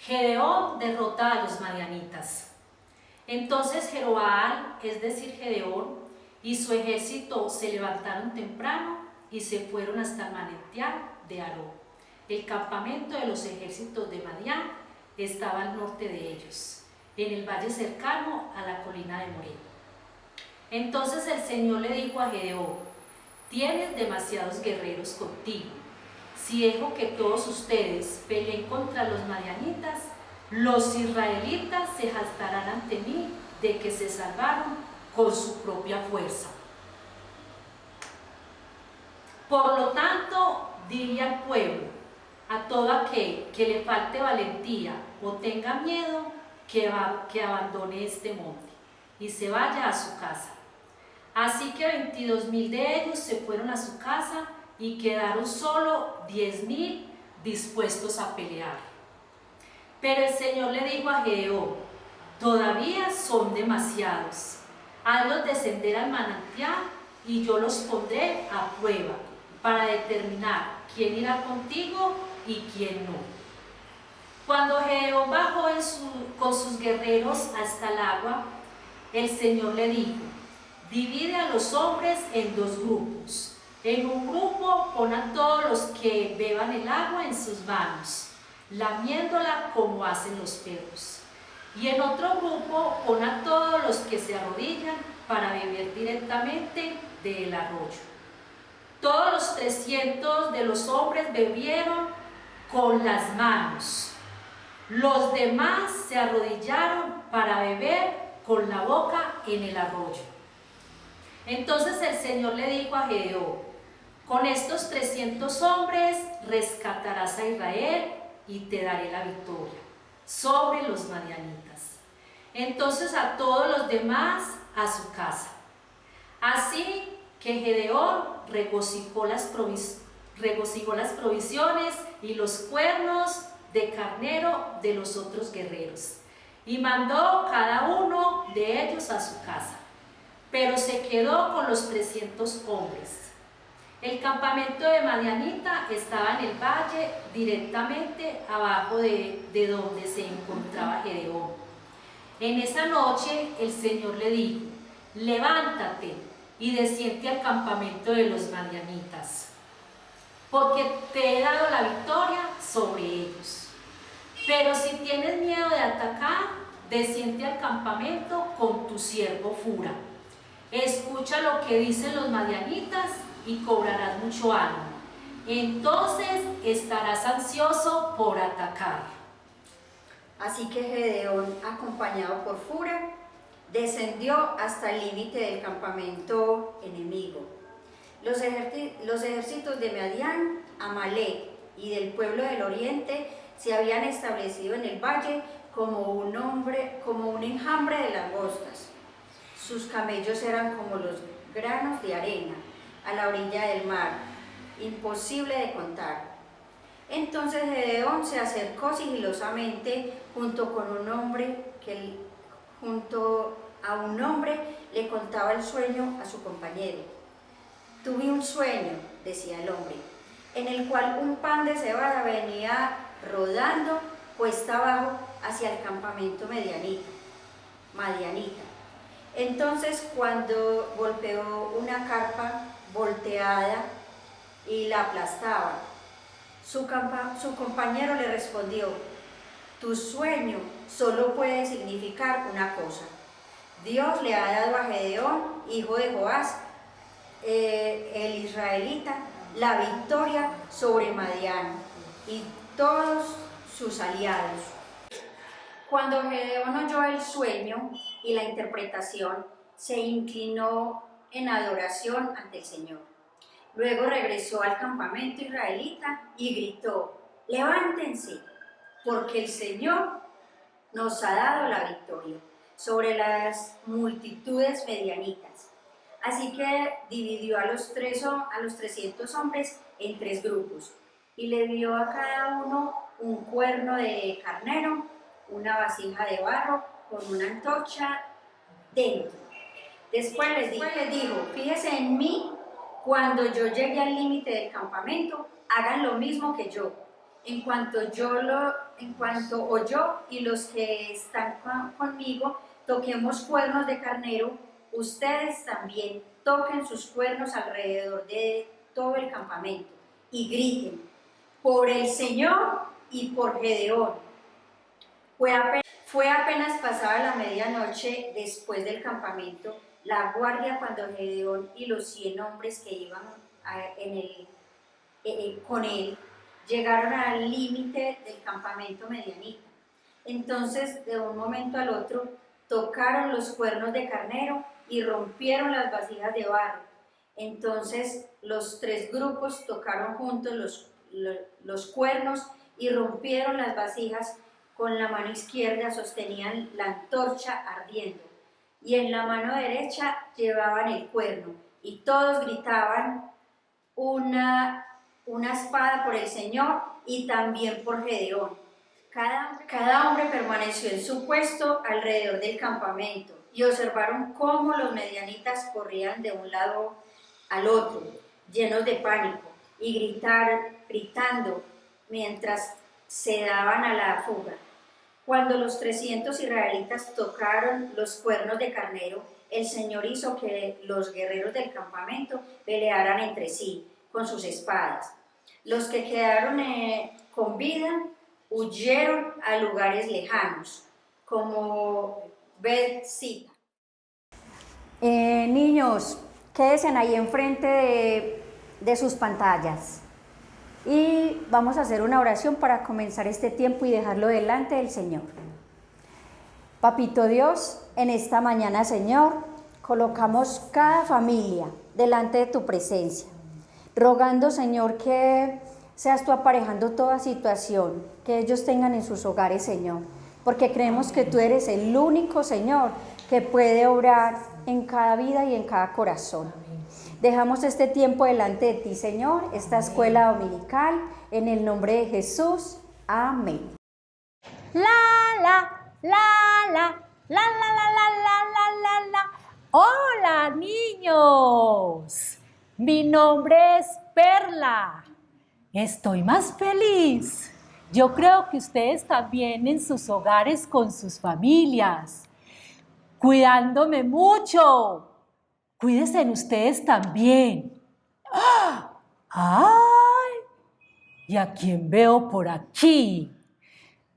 Gedeón derrota a los madianitas. Entonces Jeroboam, es decir Gedeón, y su ejército se levantaron temprano y se fueron hasta el manantial de Arón. El campamento de los ejércitos de Madián estaba al norte de ellos, en el valle cercano a la colina de Moré. Entonces el Señor le dijo a Gedeón: tienes demasiados guerreros contigo. Si dejo que todos ustedes peleen contra los madianitas, los israelitas se jactarán ante mí de que se salvaron con su propia fuerza. Por lo tanto, dile al pueblo, a todo aquel que le falte valentía o tenga miedo, que abandone este monte y se vaya a su casa. Así que 22,000 de ellos se fueron a su casa y quedaron solo 10,000 dispuestos a pelear. Pero el Señor le dijo a Gedeón: todavía son demasiados. Hazlos descender al manantial y yo los pondré a prueba para determinar quién irá contigo y quién no. Cuando Gedeón bajó con sus guerreros hasta el agua, el Señor le dijo: divide a los hombres en 2 grupos. En un grupo pon a todos los que beban el agua en sus manos, lamiéndola como hacen los perros. Y en otro grupo pon a todos los que se arrodillan para beber directamente del arroyo. Todos los 300 de los hombres bebieron con las manos. Los demás se arrodillaron para beber con la boca en el arroyo. Entonces el Señor le dijo a Gedeón: con estos 300 hombres rescatarás a Israel y te daré la victoria sobre los madianitas. Entonces a todos los demás a su casa. Así que Gedeón regocijó las provisiones y los cuernos de carnero de los otros guerreros, y mandó cada uno de ellos a su casa, pero se quedó con los 300 hombres. El campamento de Madianita estaba en el valle directamente abajo de donde se encontraba Gedeón. En esa noche el Señor le dijo: levántate y desciende al campamento de los madianitas, porque te he dado la victoria sobre ellos. Pero si tienes miedo de atacar, desciende al campamento con tu siervo Fura. Escucha lo que dicen los madianitas y cobrarás mucho ánimo. Entonces estarás ansioso por atacar. Así que Gedeón, acompañado por Fura, descendió hasta el límite del campamento enemigo. Los ejércitos de Madián, Amalek y del pueblo del oriente se habían establecido en el valle como un enjambre de langostas. Sus camellos eran como los granos de arena a la orilla del mar, imposible de contar. Entonces Gedeón se acercó sigilosamente junto a un hombre le contaba el sueño a su compañero. Tuve un sueño, decía el hombre, en el cual un pan de cebada venía rodando cuesta abajo hacia el campamento madianita. Entonces, cuando golpeó una carpa volteada y la aplastaba, su compañero le respondió: tu sueño solo puede significar una cosa. Dios le ha dado a Gedeón, hijo de Joás, el israelita, la victoria sobre Madián y todos sus aliados. Cuando Gedeón oyó el sueño y la interpretación, se inclinó en adoración ante el Señor. Luego regresó al campamento israelita y gritó: levántense, porque el Señor nos ha dado la victoria sobre las multitudes medianitas. Así que dividió a los 300 hombres en 3 grupos y le dio a cada uno un cuerno de carnero, una vasija de barro con una antorcha dentro. Después les dijo: fíjese en mí cuando yo llegue al límite del campamento, hagan lo mismo que yo. En cuanto yo y los que están conmigo toquemos cuernos de carnero, ustedes también toquen sus cuernos alrededor de todo el campamento y griten: por el Señor y por Gedeón. Fue apenas pasada la medianoche después del campamento, la guardia, cuando Gedeón y los 100 hombres que iban con él llegaron al límite del campamento medianita. Entonces, de un momento al otro, tocaron los cuernos de carnero y rompieron las vasijas de barro. Entonces, los 3 grupos tocaron juntos los cuernos y rompieron las vasijas. Con la mano izquierda sostenían la antorcha ardiendo y en la mano derecha llevaban el cuerno, y todos gritaban: una espada por el Señor y también por Gedeón. Cada hombre permaneció en su puesto alrededor del campamento y observaron cómo los medianitas corrían de un lado al otro, llenos de pánico, y gritando mientras se daban a la fuga. Cuando los 300 israelitas tocaron los cuernos de carnero, el Señor hizo que los guerreros del campamento pelearan entre sí con sus espadas. Los que quedaron con vida huyeron a lugares lejanos, como Bet-Sita. Niños, quédense ahí enfrente de sus pantallas. Y vamos a hacer una oración para comenzar este tiempo y dejarlo delante del Señor. Papito Dios, en esta mañana, Señor, colocamos cada familia delante de tu presencia, rogando, Señor, que seas tú aparejando toda situación que ellos tengan en sus hogares, Señor, porque creemos que tú eres el único, Señor, que puede obrar en cada vida y en cada corazón. Dejamos este tiempo delante de ti, Señor, esta escuela dominical, en el nombre de Jesús. Amén. La, la, la, la, la, la, la, la, la, la. Hola, niños. Mi nombre es Perla. Estoy más feliz. Yo creo que ustedes también en sus hogares con sus familias, cuidándome mucho. Cuídense en ustedes también. ¡Ay! ¿Y a quién veo por aquí?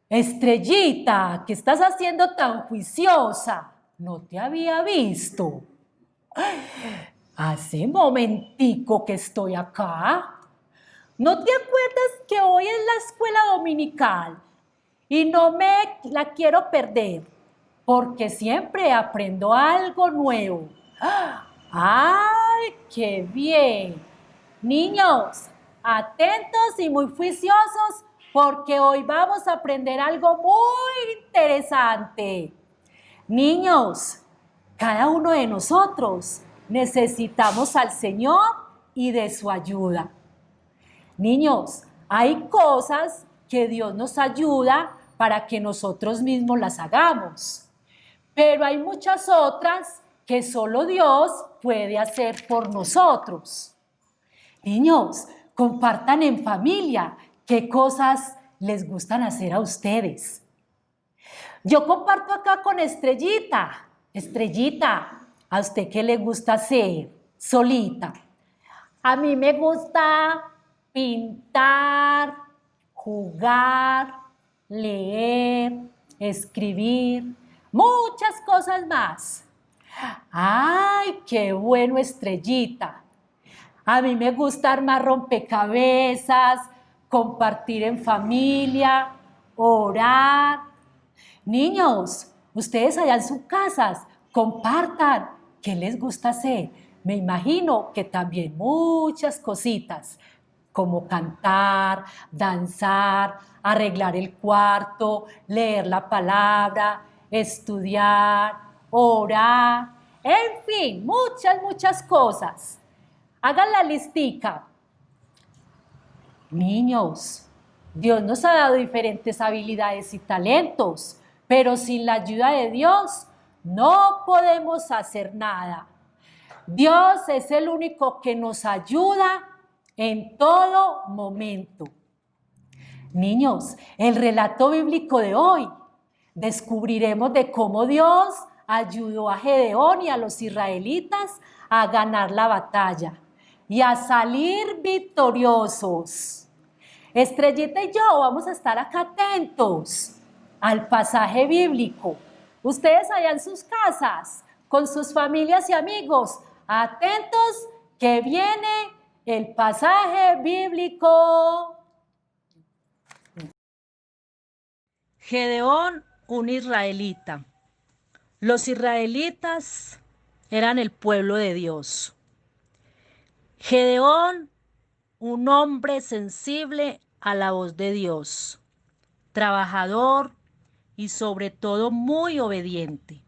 Estrellita, ¿qué estás haciendo tan juiciosa? No te había visto. Hace momentico que estoy acá. ¿No te acuerdas que hoy es la escuela dominical? Y no me la quiero perder, porque siempre aprendo algo nuevo. ¡Ay, qué bien! Niños, atentos y muy juiciosos, porque hoy vamos a aprender algo muy interesante. Niños, cada uno de nosotros necesitamos al Señor y de su ayuda. Niños, hay cosas que Dios nos ayuda para que nosotros mismos las hagamos, pero hay muchas otras que solo Dios puede hacer por nosotros. Niños, compartan en familia qué cosas les gustan hacer a ustedes. Yo comparto acá con Estrellita. Estrellita, ¿a usted qué le gusta hacer solita? A mí me gusta pintar, jugar, leer, escribir, muchas cosas más. ¡Ay, qué bueno, Estrellita! A mí me gusta armar rompecabezas, compartir en familia, orar. Niños, ustedes allá en sus casas, compartan qué les gusta hacer. Me imagino que también muchas cositas, como cantar, danzar, arreglar el cuarto, leer la palabra, estudiar, orar, en fin, muchas cosas. Hagan la listica. Niños, Dios nos ha dado diferentes habilidades y talentos, pero sin la ayuda de Dios no podemos hacer nada. Dios es el único que nos ayuda en todo momento. Niños, el relato bíblico de hoy descubriremos de cómo Dios ayudó a Gedeón y a los israelitas a ganar la batalla y a salir victoriosos. Estrellita y yo vamos a estar acá atentos al pasaje bíblico. Ustedes allá en sus casas, con sus familias y amigos, atentos que viene el pasaje bíblico. Gedeón, un israelita. Los israelitas eran el pueblo de Dios. Gedeón, un hombre sensible a la voz de Dios, trabajador y sobre todo muy obediente.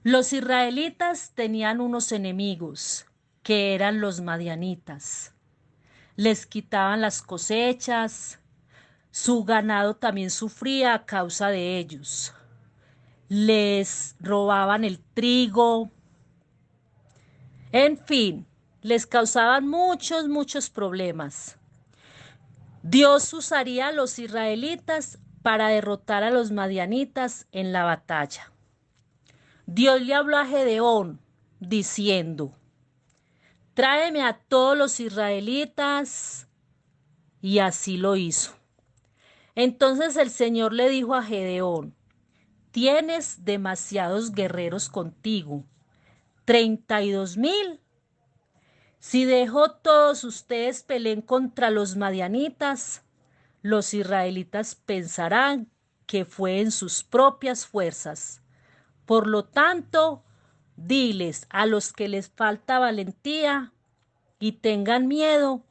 Los israelitas tenían unos enemigos, que eran los madianitas. Les quitaban las cosechas, su ganado también sufría a causa de ellos. Les robaban el trigo, en fin, les causaban muchos problemas. Dios usaría a los israelitas para derrotar a los madianitas en la batalla. Dios le habló a Gedeón diciendo: tráeme a todos los israelitas, y así lo hizo. Entonces el Señor le dijo a Gedeón: tienes demasiados guerreros contigo, 32,000. Si dejo todos ustedes peleen contra los madianitas, los israelitas pensarán que fue en sus propias fuerzas. Por lo tanto, diles a los que les falta valentía y tengan miedo,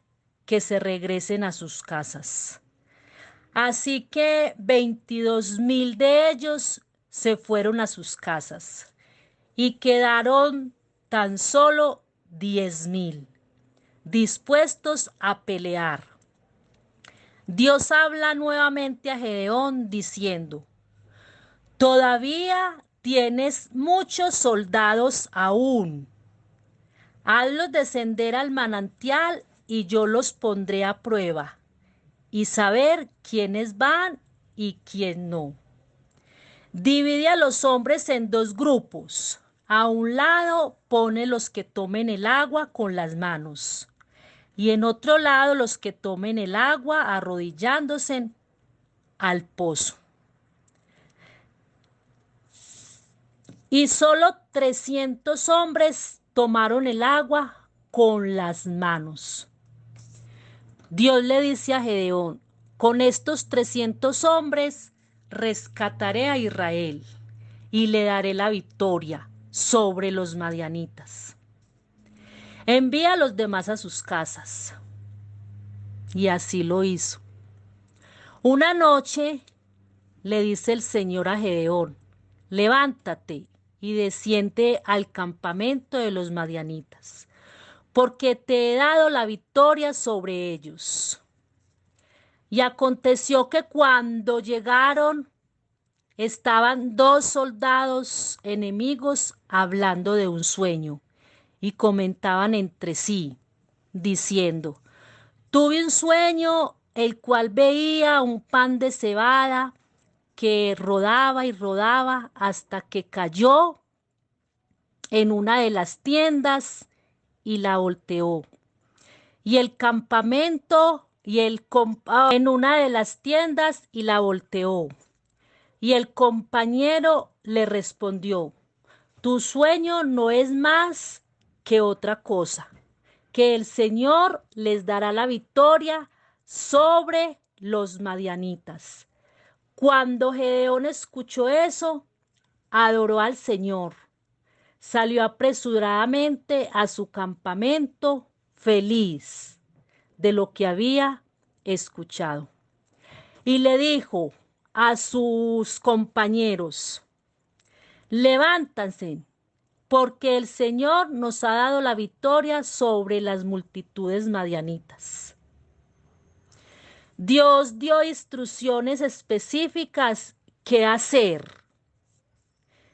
que se regresen a sus casas. Así que 22,000 de ellos se fueron a sus casas y quedaron tan solo 10,000 dispuestos a pelear. Dios habla nuevamente a Gedeón diciendo: todavía tienes muchos soldados aún. Hazlos descender al manantial y yo los pondré a prueba, y saber quiénes van y quién no. Divide a los hombres en 2 grupos. A un lado pone los que tomen el agua con las manos, y en otro lado los que tomen el agua arrodillándose al pozo. Y solo 300 hombres tomaron el agua con las manos. Dios le dice a Gedeón: con estos 300 hombres rescataré a Israel y le daré la victoria sobre los madianitas. Envía a los demás a sus casas. Y así lo hizo. Una noche le dice el Señor a Gedeón: levántate y desciende al campamento de los madianitas, porque te he dado la victoria sobre ellos. Y aconteció que cuando llegaron, estaban 2 soldados enemigos hablando de un sueño, y comentaban entre sí, diciendo: tuve un sueño, el cual veía un pan de cebada que rodaba y rodaba hasta que cayó en una de las tiendas y la volteó. Y el campamento en una de las tiendas y la volteó. Y el compañero le respondió: tu sueño no es más que otra cosa, que el Señor les dará la victoria sobre los madianitas. Cuando Gedeón escuchó eso, adoró al Señor. Salió apresuradamente a su campamento, feliz de lo que había escuchado. Y le dijo a sus compañeros: levántense, porque el Señor nos ha dado la victoria sobre las multitudes madianitas. Dios dio instrucciones específicas qué hacer.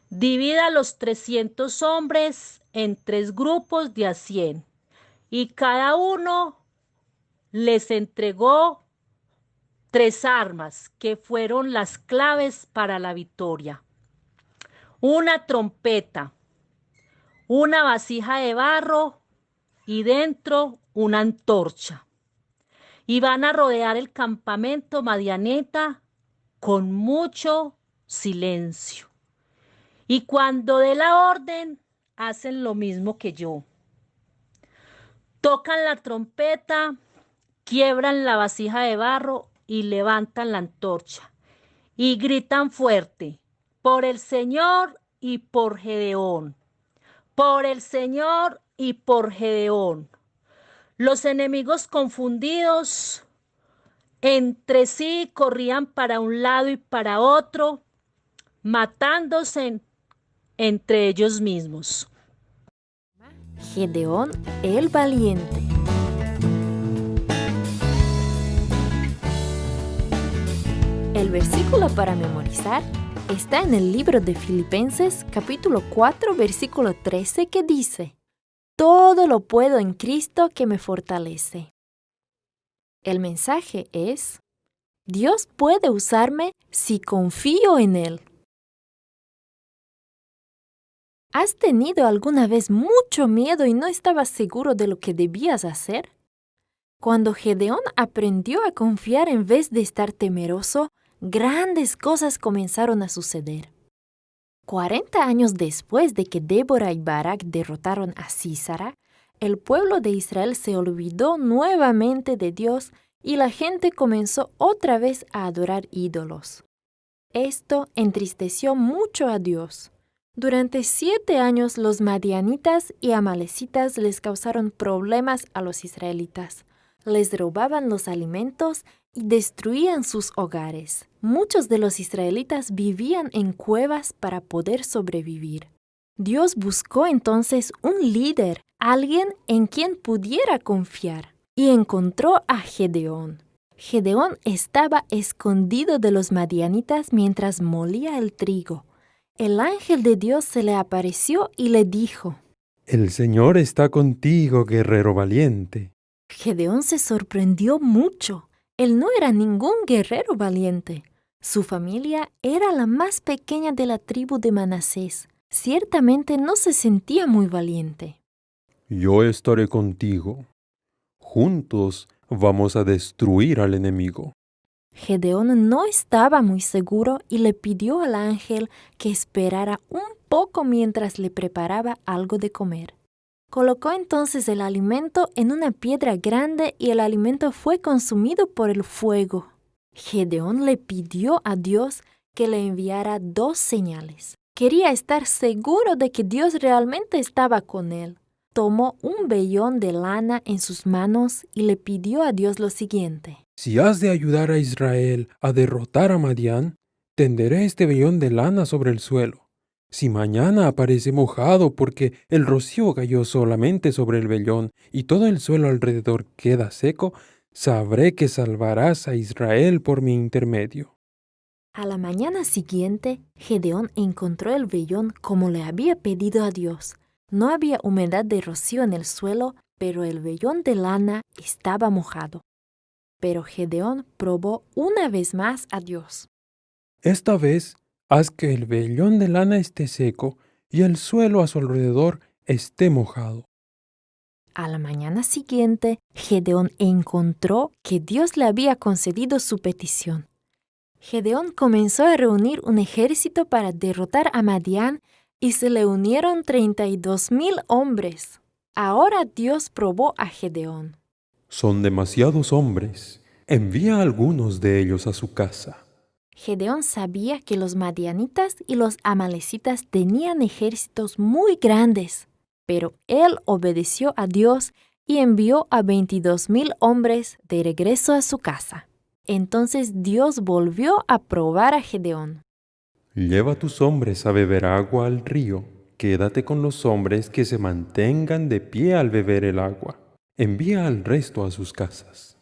Divida a los 300 hombres en 3 grupos de a 100 y cada uno les entregó 3 armas que fueron las claves para la victoria: una trompeta, una vasija de barro y dentro una antorcha. Y van a rodear el campamento madianita con mucho silencio. Y cuando dé la orden, hacen lo mismo que yo. Tocan la trompeta, quiebran la vasija de barro y levantan la antorcha. Y gritan fuerte: por el Señor y por Gedeón. Por el Señor y por Gedeón. Los enemigos confundidos entre sí corrían para un lado y para otro, matándose entre ellos mismos. Gedeón el valiente. El versículo para memorizar está en el libro de Filipenses capítulo 4 versículo 13 que dice: todo lo puedo en Cristo que me fortalece. El mensaje es: Dios puede usarme si confío en Él. ¿Has tenido alguna vez mucho miedo y no estabas seguro de lo que debías hacer? Cuando Gedeón aprendió a confiar en vez de estar temeroso, grandes cosas comenzaron a suceder. 40 años después de que Débora y Barak derrotaron a Sísara, el pueblo de Israel se olvidó nuevamente de Dios y la gente comenzó otra vez a adorar ídolos. Esto entristeció mucho a Dios. Durante 7 años los madianitas y amalecitas les causaron problemas a los israelitas. Les robaban los alimentos y destruían sus hogares. Muchos de los israelitas vivían en cuevas para poder sobrevivir. Dios buscó entonces un líder, alguien en quien pudiera confiar, y encontró a Gedeón. Gedeón estaba escondido de los madianitas mientras molía el trigo. El ángel de Dios se le apareció y le dijo: El Señor está contigo, guerrero valiente. Gedeón se sorprendió mucho. Él no era ningún guerrero valiente. Su familia era la más pequeña de la tribu de Manasés. Ciertamente no se sentía muy valiente. Yo estaré contigo. Juntos vamos a destruir al enemigo. Gedeón no estaba muy seguro y le pidió al ángel que esperara un poco mientras le preparaba algo de comer. Colocó entonces el alimento en una piedra grande y el alimento fue consumido por el fuego. Gedeón le pidió a Dios que le enviara 2 señales. Quería estar seguro de que Dios realmente estaba con él. Tomó un vellón de lana en sus manos y le pidió a Dios lo siguiente: Si has de ayudar a Israel a derrotar a Madián, tenderé este vellón de lana sobre el suelo. Si mañana aparece mojado porque el rocío cayó solamente sobre el vellón y todo el suelo alrededor queda seco, sabré que salvarás a Israel por mi intermedio. A la mañana siguiente, Gedeón encontró el vellón como le había pedido a Dios. No había humedad de rocío en el suelo, pero el vellón de lana estaba mojado. Pero Gedeón probó una vez más a Dios. Esta vez, haz que el vellón de lana esté seco y el suelo a su alrededor esté mojado. A la mañana siguiente, Gedeón encontró que Dios le había concedido su petición. Gedeón comenzó a reunir un ejército para derrotar a Madián y se le unieron 32,000 hombres. Ahora Dios probó a Gedeón. Son demasiados hombres. Envía a algunos de ellos a su casa. Gedeón sabía que los madianitas y los amalecitas tenían ejércitos muy grandes, pero él obedeció a Dios y envió a 22,000 hombres de regreso a su casa. Entonces Dios volvió a probar a Gedeón. Lleva a tus hombres a beber agua al río. Quédate con los hombres que se mantengan de pie al beber el agua. Envía al resto a sus casas.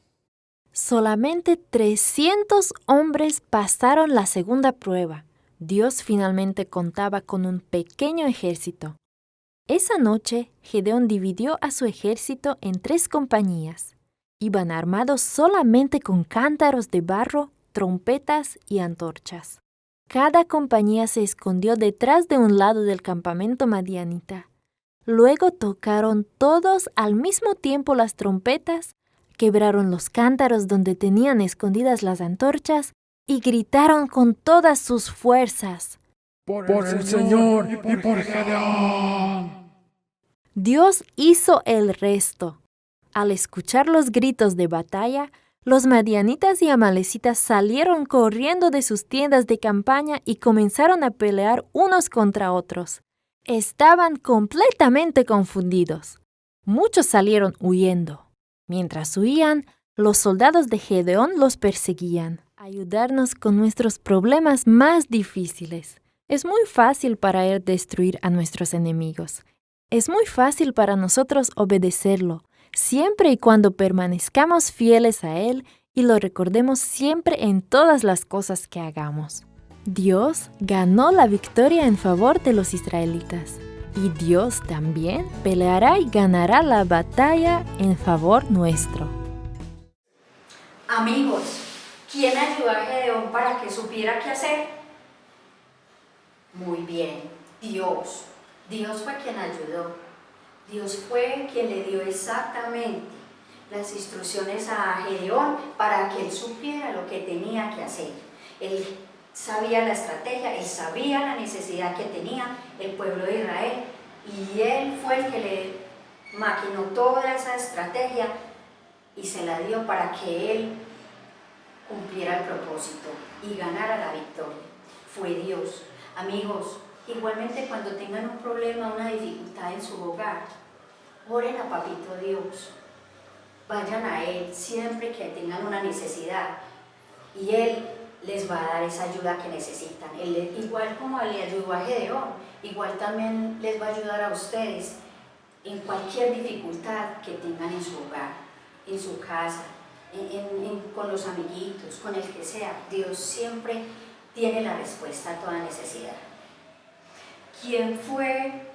Solamente 300 hombres pasaron la segunda prueba. Dios finalmente contaba con un pequeño ejército. Esa noche, Gedeón dividió a su ejército en 3 compañías. Iban armados solamente con cántaros de barro, trompetas y antorchas. Cada compañía se escondió detrás de un lado del campamento madianita. Luego tocaron todos al mismo tiempo las trompetas, quebraron los cántaros donde tenían escondidas las antorchas y gritaron con todas sus fuerzas. ¡Por el Señor y por Gedeón! Dios hizo el resto. Al escuchar los gritos de batalla, los madianitas y amalecitas salieron corriendo de sus tiendas de campaña y comenzaron a pelear unos contra otros. Estaban completamente confundidos. Muchos salieron huyendo. Mientras huían, los soldados de Gedeón los perseguían. Ayudarnos con nuestros problemas más difíciles. Es muy fácil para él destruir a nuestros enemigos. Es muy fácil para nosotros obedecerlo, siempre y cuando permanezcamos fieles a él y lo recordemos siempre en todas las cosas que hagamos. Dios ganó la victoria en favor de los israelitas. Y Dios también peleará y ganará la batalla en favor nuestro. Amigos, ¿quién ayudó a Gedeón para que supiera qué hacer? Muy bien, Dios. Dios fue quien ayudó. Dios fue quien le dio exactamente las instrucciones a Gedeón para que él supiera lo que tenía que hacer. Él sabía la estrategia, él sabía la necesidad que tenía el pueblo de Israel y él fue el que le maquinó toda esa estrategia y se la dio para que él cumpliera el propósito y ganara la victoria. Fue Dios. Amigos, igualmente cuando tengan un problema, una dificultad en su hogar, oren a Papito Dios. Vayan a Él siempre que tengan una necesidad y Él les va a dar esa ayuda que necesitan. Él, igual como le ayudó a Gedeón, igual también les va a ayudar a ustedes en cualquier dificultad que tengan en su hogar, en su casa, con los amiguitos, con el que sea. Dios siempre tiene la respuesta a toda necesidad. ¿Quién fue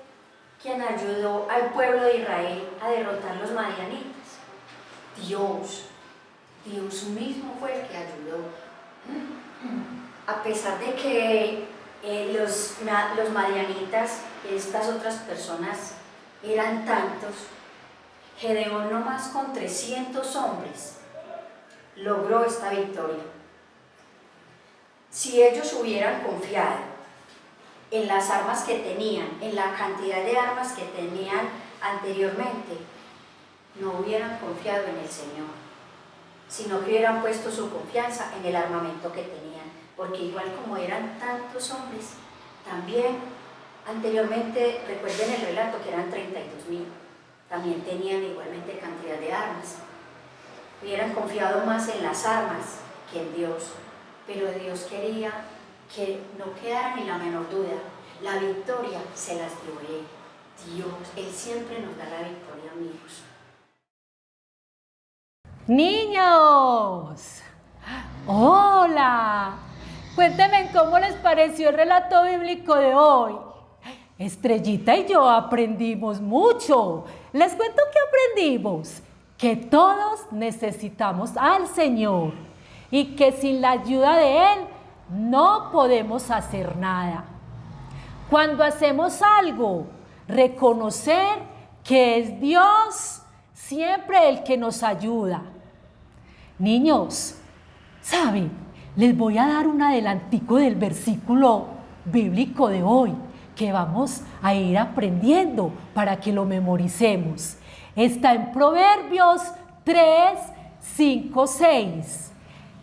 quien ayudó al pueblo de Israel a derrotar los madianitas? Dios. Dios mismo fue el que ayudó. A pesar de que los madianitas, estas otras personas, eran tantos, Gedeón nomás con 300 hombres logró esta victoria. Si ellos hubieran confiado en las armas que tenían, en la cantidad de armas que tenían anteriormente, no hubieran confiado en el Señor, sino que hubieran puesto su confianza en el armamento que tenían, porque igual como eran tantos hombres, también anteriormente, recuerden el relato que eran 32,000, también tenían igualmente cantidad de armas. Hubieran confiado más en las armas que en Dios, pero Dios quería que no quedara ni la menor duda. La victoria se las dio Él. Dios, Él siempre nos da la victoria, amigos. Niños, hola, cuéntenme cómo les pareció el relato bíblico de hoy. Estrellita y yo aprendimos mucho. Les cuento que aprendimos que todos necesitamos al Señor y que sin la ayuda de Él no podemos hacer nada. Cuando hacemos algo, reconocer que es Dios siempre el que nos ayuda. Niños, ¿saben? Les voy a dar un adelantico del versículo bíblico de hoy que vamos a ir aprendiendo para que lo memoricemos. Está en Proverbios 3, 5, 6,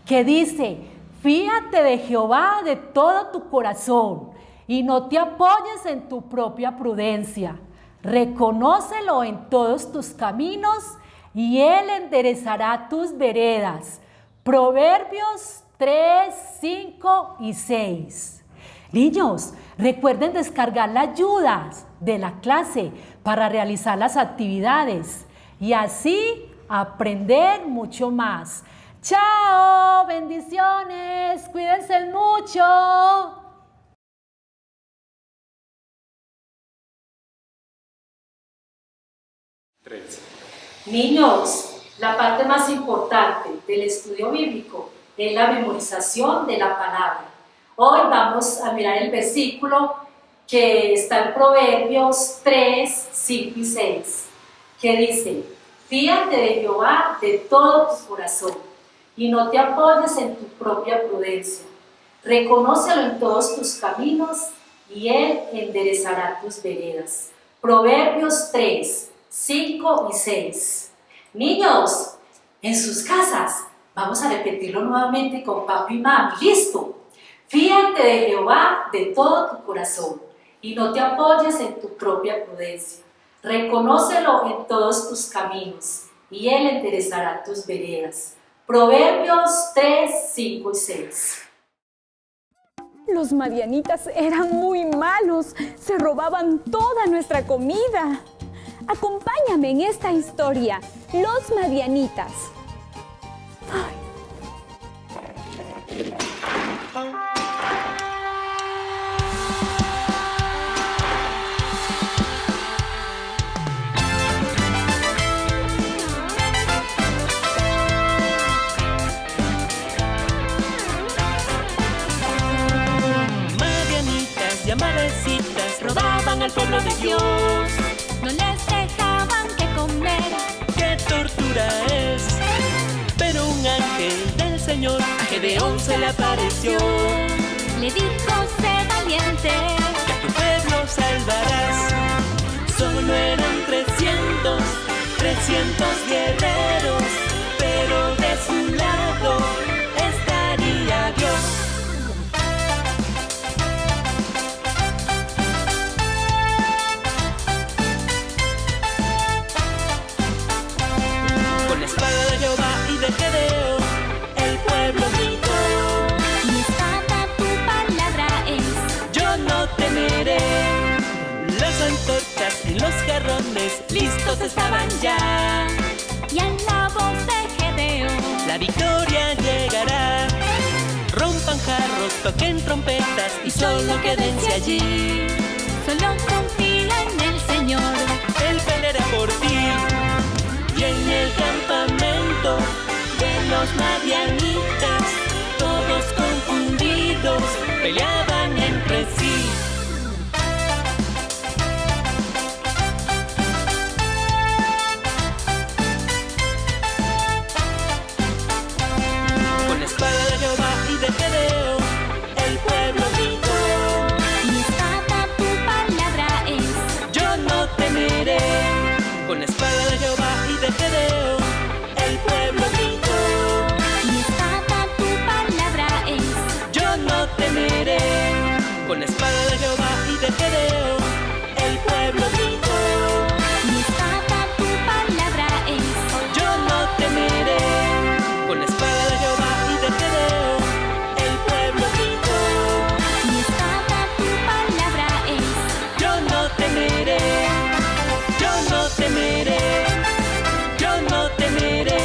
que dice: Fíate de Jehová de todo tu corazón y no te apoyes en tu propia prudencia. Reconócelo en todos tus caminos y Él enderezará tus veredas. Proverbios 3, 5 y 6. Niños, recuerden descargar las ayudas de la clase para realizar las actividades y así aprender mucho más. ¡Chao! ¡Bendiciones! ¡Cuídense mucho! Niños, la parte más importante del estudio bíblico es la memorización de la palabra. Hoy vamos a mirar el versículo que está en Proverbios 3, 5 y 6, que dice: fíate de Jehová de todo tu corazón y no te apoyes en tu propia prudencia. Reconócelo en todos tus caminos y Él enderezará tus veredas. Proverbios 3, 5 y 6. Niños, en sus casas, vamos a repetirlo nuevamente con papi y mami. ¿Listo? Fíate de Jehová de todo tu corazón y no te apoyes en tu propia prudencia. Reconócelo en todos tus caminos y Él enderezará tus veredas. Proverbios 3, 5 y 6. Los madianitas eran muy malos, se robaban toda nuestra comida. Acompáñame en esta historia, los madianitas. Madianitas y amalecitas robaban al pueblo de Dios. No les dejaban que comer. ¡Qué tortura es! Pero un ángel del Señor a Gedeón se le apareció. Le dijo: sé valiente, Que a tu pueblo salvarás. Solo eran 300 guerreros, pero de su lado estaría Dios. Con la espada de Jehová y de Gedeón, el pueblo gritó: mi espada tu palabra es. yo no temeré. Las antorchas en los jarrones listos estaban ya. Y a la voz de Gedeón, La victoria llegará. Rompan jarros, toquen trompetas y solo quédense allí. solo confía en el Señor. Él peleará por ti. Y en el campamento de los madianitas, todos confundidos peleaban entre sí. Con la espada de Jehová y de Gedeón, el pueblo gritó: Mi espada tu palabra es. yo no temeré. Con la espada de Jehová y de Gedeón, el pueblo gritó: Mi espada tu palabra es. yo no temeré. Con la espada de Jehová y de Gedeón, el pueblo gritó: Mi espada tu palabra es. yo no temeré. Con la espada de Jehová y de Gedeón, el pueblo gritó: Mi espada tu palabra es. yo no temeré. Yo no temeré. Yo no temeré.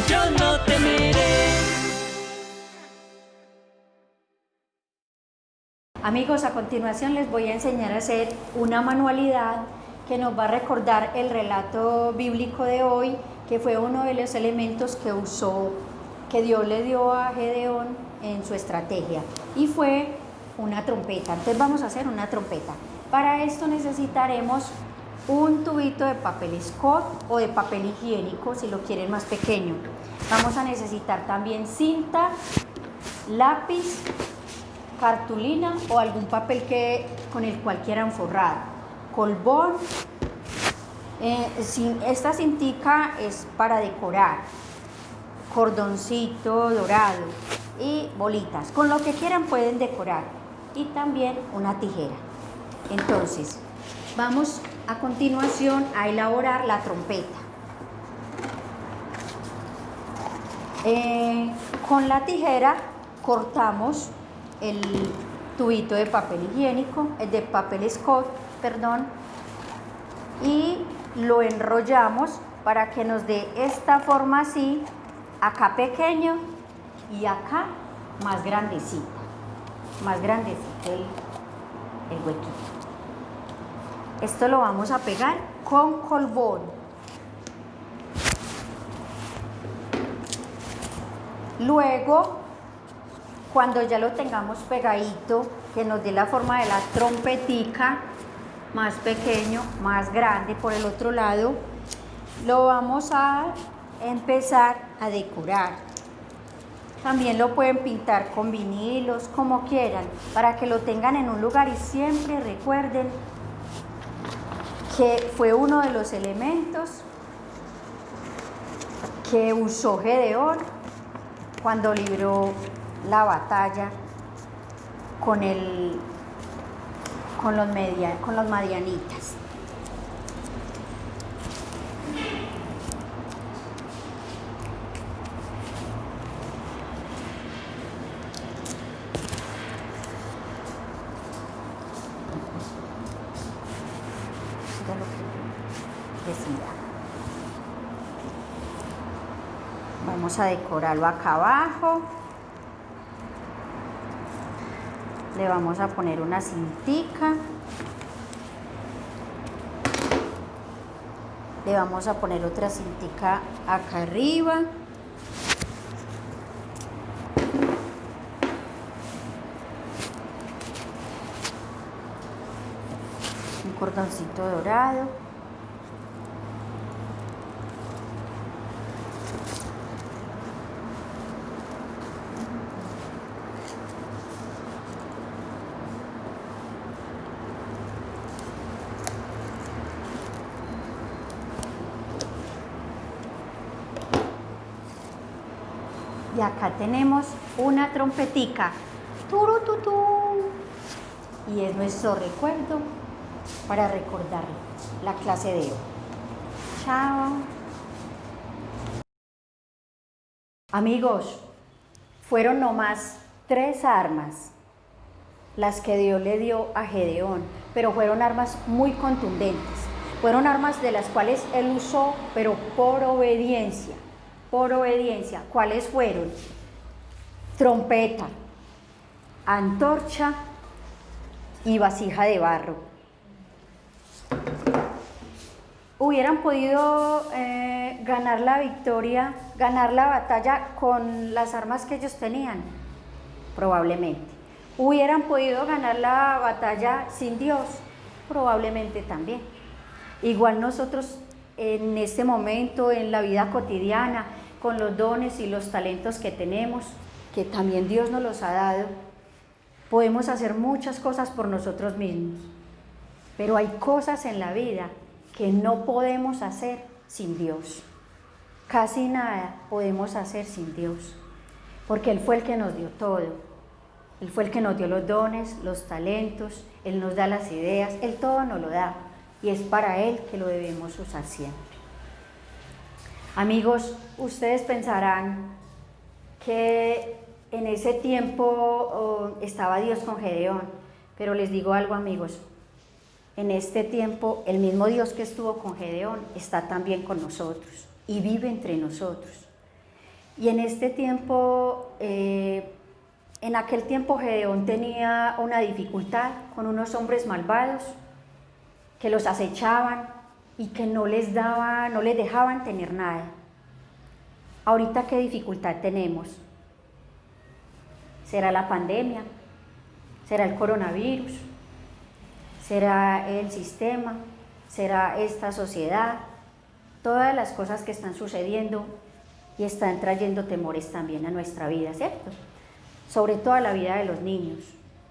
Yo no temeré. Amigos, a continuación les voy a enseñar a hacer una manualidad que nos va a recordar el relato bíblico de hoy, que fue uno de los elementos que usó, que Dios le dio a Gedeón en su estrategia, y fue una trompeta. Entonces vamos a hacer una trompeta. Para esto necesitaremos un tubito de papel Scott o de papel higiénico si lo quieren más pequeño. Vamos a necesitar también cinta, lápiz, cartulina o algún papel con el cual quieran forrar, colbón. Esta cintica es para decorar, cordoncito dorado, y bolitas. Con lo que quieran pueden decorar. Y también una tijera. Entonces, vamos a continuación a elaborar la trompeta. Con la tijera cortamos el tubito de papel higiénico, de papel Scott, perdón, y lo enrollamos para que nos dé esta forma así, acá pequeño y acá más grandecito el huequito. Esto lo vamos a pegar con colbón. Luego, cuando ya lo tengamos pegadito, que nos dé la forma de la trompetica, más pequeño, más grande por el otro lado, lo vamos a empezar a decorar. También lo pueden pintar con vinilos, como quieran, para que lo tengan en un lugar y siempre recuerden que fue uno de los elementos que usó Gedeón cuando libró la batalla con los madianitas. Era lo que decía. Vamos a decorarlo acá abajo. Le vamos a poner una cintica. Le vamos a poner otra cintica acá arriba. Un cordoncito dorado. Y acá tenemos una trompetica. Turututú. Y es nuestro recuerdo para recordar la clase de hoy. Chao. Amigos, fueron nomás 3 armas las que Dios le dio a Gedeón, pero fueron armas muy contundentes. Fueron armas de las cuales él usó, pero por obediencia. Por obediencia. ¿Cuáles fueron? Trompeta, antorcha y vasija de barro. ¿Hubieran podido ganar la victoria, ganar la batalla con las armas que ellos tenían? Probablemente. ¿Hubieran podido ganar la batalla sin Dios? Probablemente también. Igual nosotros en este momento, en la vida cotidiana, con los dones y los talentos que tenemos, que también Dios nos los ha dado, podemos hacer muchas cosas por nosotros mismos, pero hay cosas en la vida que no podemos hacer sin Dios. Casi nada podemos hacer sin Dios, porque Él fue el que nos dio todo. Él fue el que nos dio los dones, los talentos, Él nos da las ideas, Él todo nos lo da, y es para Él que lo debemos usar siempre. Amigos, ustedes pensarán que en ese tiempo estaba Dios con Gedeón, pero les digo algo, amigos, en este tiempo el mismo Dios que estuvo con Gedeón está también con nosotros y vive entre nosotros. Y en este tiempo, en aquel tiempo Gedeón tenía una dificultad con unos hombres malvados que los acechaban y que no les dejaban tener nada. Ahorita, ¿qué dificultad tenemos? ¿Será la pandemia? ¿Será el coronavirus? ¿Será el sistema? ¿Será esta sociedad? Todas las cosas que están sucediendo y están trayendo temores también a nuestra vida, ¿cierto? Sobre todo a la vida de los niños.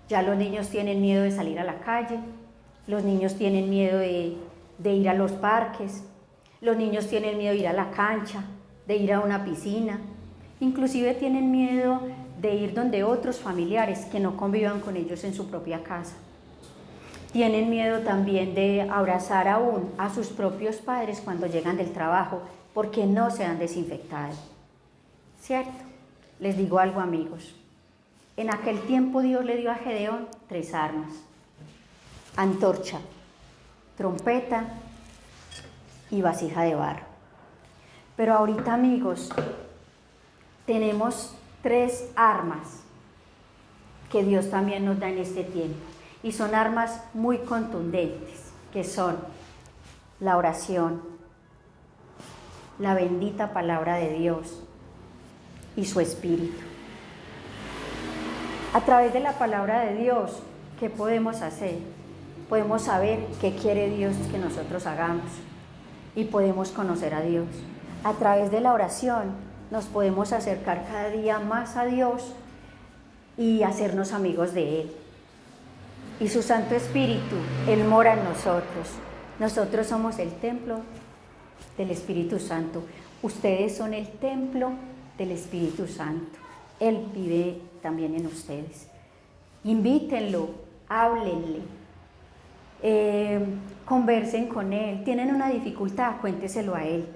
Ya los niños tienen miedo de salir a la calle, los niños tienen miedo de ir a los parques, los niños tienen miedo de ir a la cancha, de ir a una piscina, Inclusive tienen miedo de ir donde otros familiares que no convivan con ellos en su propia casa. Tienen miedo también de abrazar aún a sus propios padres cuando llegan del trabajo porque no se han desinfectado. ¿Cierto? Les digo algo, amigos. En aquel tiempo Dios le dio a Gedeón 3 armas: antorcha, trompeta y vasija de barro. Pero ahorita, amigos, tenemos 3 armas que Dios también nos da en este tiempo. Y son armas muy contundentes, que son la oración, la bendita palabra de Dios y su Espíritu. A través de la palabra de Dios, ¿qué podemos hacer? Podemos saber qué quiere Dios que nosotros hagamos y podemos conocer a Dios. A través de la oración nos podemos acercar cada día más a Dios y hacernos amigos de Él. Y su Santo Espíritu, Él mora en nosotros. Nosotros somos el templo del Espíritu Santo. Ustedes son el templo del Espíritu Santo. Él vive también en ustedes. Invítenlo, háblenle, conversen con Él. Tienen una dificultad, cuénteselo a Él.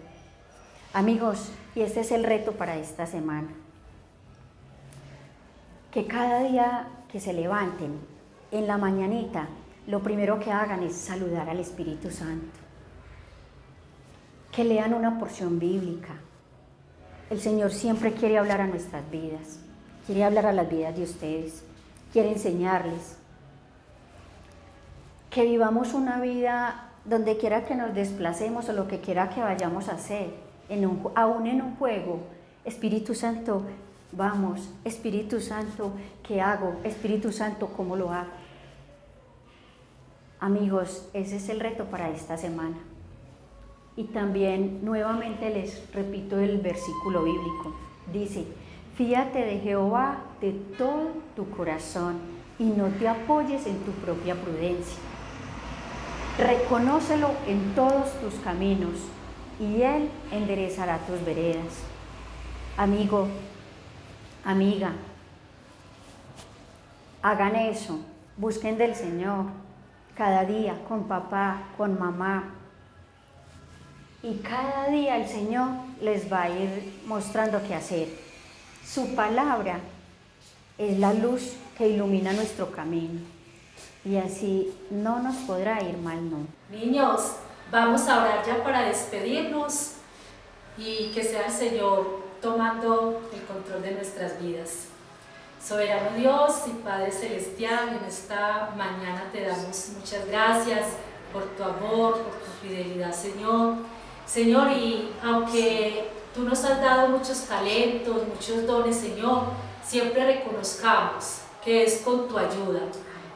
Amigos, y este es el reto para esta semana. Que cada día que se levanten, en la mañanita, lo primero que hagan es saludar al Espíritu Santo. Que lean una porción bíblica. El Señor siempre quiere hablar a nuestras vidas, quiere hablar a las vidas de ustedes, quiere enseñarles. Que vivamos una vida donde quiera que nos desplacemos o lo que quiera que vayamos a hacer, aún en un juego. Espíritu Santo, vamos. Espíritu Santo, ¿qué hago? Espíritu Santo, ¿cómo lo hago? Amigos, ese es el reto para esta semana. Y también nuevamente les repito el versículo bíblico. Dice: fíate de Jehová de todo tu corazón y no te apoyes en tu propia prudencia. Reconócelo en todos tus caminos y Él enderezará tus veredas. Amigo, amiga, hagan eso, busquen del Señor cada día, con papá, con mamá. Y cada día el Señor les va a ir mostrando qué hacer. Su palabra es la luz que ilumina nuestro camino. Y así no nos podrá ir mal nunca. Niños, vamos a orar ya para despedirnos y que sea el Señor tomando el control de nuestras vidas. Soberano Dios y Padre Celestial, en esta mañana te damos muchas gracias por tu amor, por tu fidelidad, Señor. Señor, y aunque tú nos has dado muchos talentos, muchos dones, Señor, siempre reconozcamos que es con tu ayuda,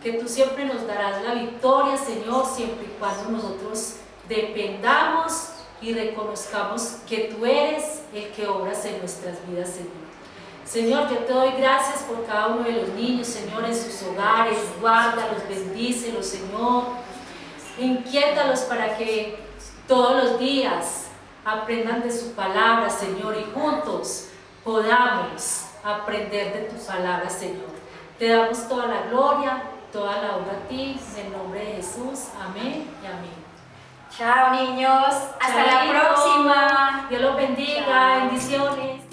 que tú siempre nos darás la victoria, Señor, siempre y cuando nosotros dependamos y reconozcamos que tú eres el que obras en nuestras vidas, Señor. Señor, yo te doy gracias por cada uno de los niños, Señor, en sus hogares. Guárdalos, bendícelos, Señor. Inquiétalos para que todos los días aprendan de su palabra, Señor, y juntos podamos aprender de tu palabra, Señor. Te damos toda la gloria, toda la honra a ti, en el nombre de Jesús. Amén y amén. Chao, niños. Hasta la próxima. Dios los bendiga. Chao. Bendiciones.